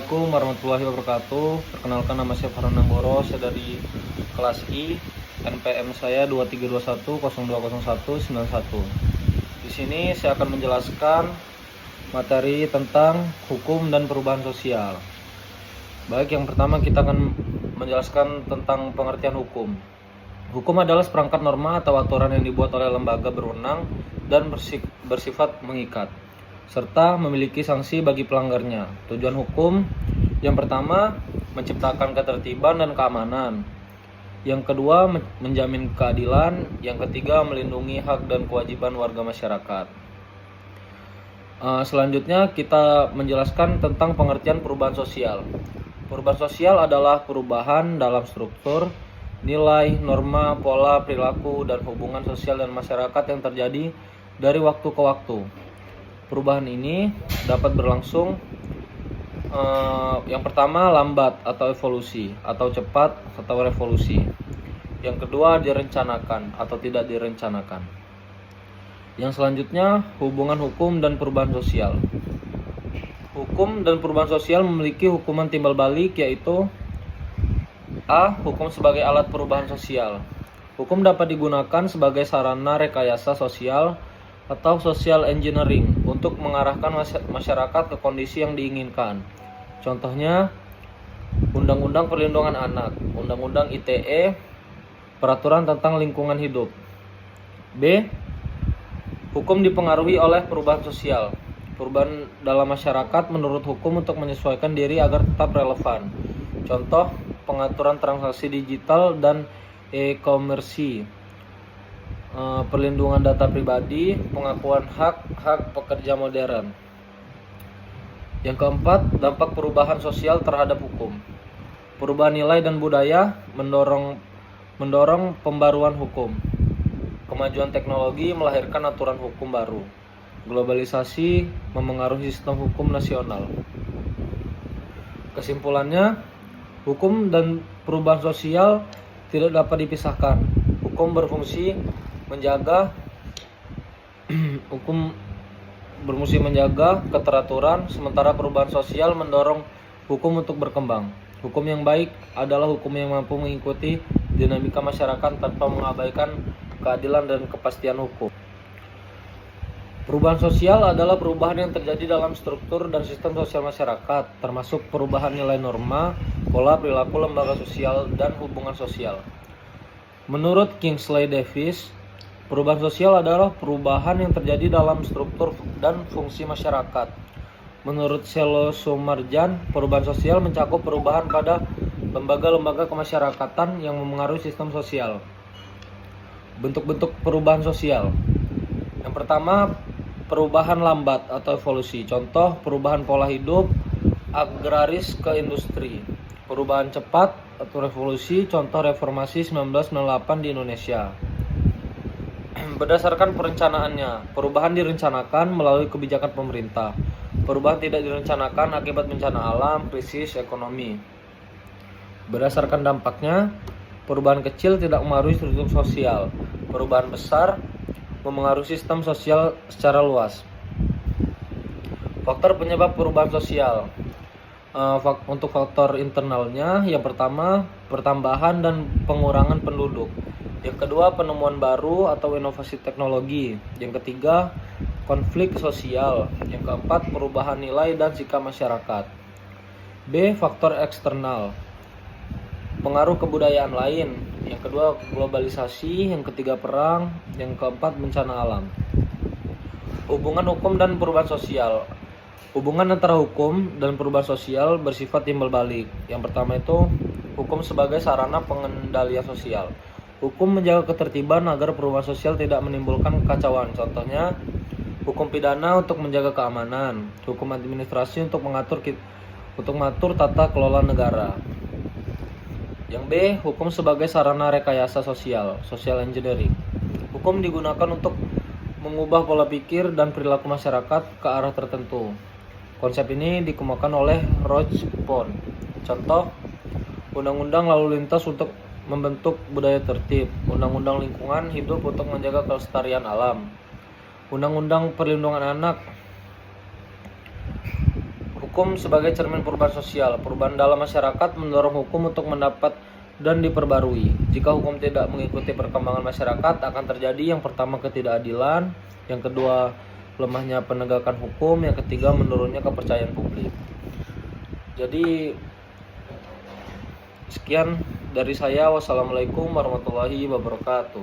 Assalamualaikum warahmatullahi wabarakatuh. Perkenalkan, nama saya Farhan Nanggoro, saya dari kelas I. NPM saya 2321020191. Di sini saya akan menjelaskan materi tentang hukum dan perubahan sosial. Baik, yang pertama kita akan menjelaskan tentang pengertian hukum. Hukum adalah seperangkat norma atau aturan yang dibuat oleh lembaga berwenang dan bersifat mengikat, serta memiliki sanksi bagi pelanggarnya. Tujuan hukum yang pertama, menciptakan ketertiban dan keamanan. Yang kedua, menjamin keadilan. Yang ketiga, melindungi hak dan kewajiban warga masyarakat. Selanjutnya kita menjelaskan tentang pengertian perubahan sosial. Perubahan sosial adalah perubahan dalam struktur, nilai, norma, pola, perilaku, dan hubungan sosial dan masyarakat yang terjadi dari waktu ke waktu. Perubahan ini dapat berlangsung yang pertama lambat atau evolusi, atau cepat atau revolusi. Yang kedua direncanakan atau tidak direncanakan. Yang selanjutnya hubungan hukum dan perubahan sosial. Hukum dan perubahan sosial memiliki hukuman timbal balik, yaitu A. Hukum sebagai alat perubahan sosial. Hukum dapat digunakan sebagai sarana rekayasa sosial atau social engineering untuk mengarahkan masyarakat ke kondisi yang diinginkan. Contohnya, Undang-Undang Perlindungan Anak, Undang-Undang ITE, Peraturan tentang Lingkungan Hidup. B. Hukum dipengaruhi oleh perubahan sosial. Perubahan dalam masyarakat menurut hukum untuk menyesuaikan diri agar tetap relevan. Contoh, pengaturan transaksi digital dan e-commerce, perlindungan data pribadi, pengakuan hak pekerja modern. Yang keempat, dampak perubahan sosial terhadap hukum. Perubahan nilai dan budaya mendorong pembaruan hukum. Kemajuan teknologi melahirkan aturan hukum baru. Globalisasi memengaruhi sistem hukum nasional. Kesimpulannya, hukum dan perubahan sosial tidak dapat dipisahkan. Hukum berfungsi menjaga keteraturan, sementara perubahan sosial mendorong hukum untuk berkembang. Hukum yang baik adalah hukum yang mampu mengikuti dinamika masyarakat tanpa mengabaikan keadilan dan kepastian hukum. Perubahan sosial adalah perubahan yang terjadi dalam struktur dan sistem sosial masyarakat, termasuk perubahan nilai norma, pola perilaku lembaga sosial, dan hubungan sosial. Menurut Kingsley Davis, perubahan sosial adalah perubahan yang terjadi dalam struktur dan fungsi masyarakat. Menurut Selo Sumarjan, perubahan sosial mencakup perubahan pada lembaga-lembaga kemasyarakatan yang memengaruhi sistem sosial. Bentuk-bentuk perubahan sosial. Yang pertama, perubahan lambat atau evolusi. Contoh, perubahan pola hidup agraris ke industri. Perubahan cepat atau revolusi, contoh reformasi 1998 di Indonesia. Berdasarkan perencanaannya, perubahan direncanakan melalui kebijakan pemerintah. Perubahan tidak direncanakan akibat bencana alam, krisis ekonomi. Berdasarkan dampaknya, perubahan kecil tidak memengaruhi struktur sosial. Perubahan besar memengaruhi sistem sosial secara luas. Faktor penyebab perubahan sosial. Untuk faktor internalnya, yang pertama, pertambahan dan pengurangan penduduk. Yang kedua, penemuan baru atau inovasi teknologi. Yang ketiga, konflik sosial. Yang keempat, perubahan nilai dan sikap masyarakat. B. Faktor eksternal, pengaruh kebudayaan lain. Yang kedua, globalisasi. Yang ketiga, perang. Yang keempat, bencana alam. Hubungan hukum dan perubahan sosial. Hubungan antara hukum dan perubahan sosial bersifat timbal balik. Yang pertama itu, hukum sebagai sarana pengendalian sosial. Hukum menjaga ketertiban agar perubahan sosial tidak menimbulkan kekacauan. Contohnya, hukum pidana untuk menjaga keamanan, hukum administrasi untuk mengatur tata kelola negara. Yang B, hukum sebagai sarana rekayasa sosial, social engineering. Hukum digunakan untuk mengubah pola pikir dan perilaku masyarakat ke arah tertentu. Konsep ini dikemukakan oleh Roch Pond. Contoh, undang-undang lalu lintas untuk membentuk budaya tertib, undang-undang lingkungan hidup untuk menjaga kelestarian alam, undang-undang perlindungan anak Hukum sebagai cermin perubahan sosial. Perubahan dalam masyarakat mendorong hukum untuk mendapat dan diperbarui. Jika hukum tidak mengikuti perkembangan masyarakat, akan terjadi yang pertama ketidakadilan, yang kedua lemahnya penegakan hukum, yang ketiga menurunnya kepercayaan publik. Jadi sekian dari saya. Wassalamualaikum warahmatullahi wabarakatuh.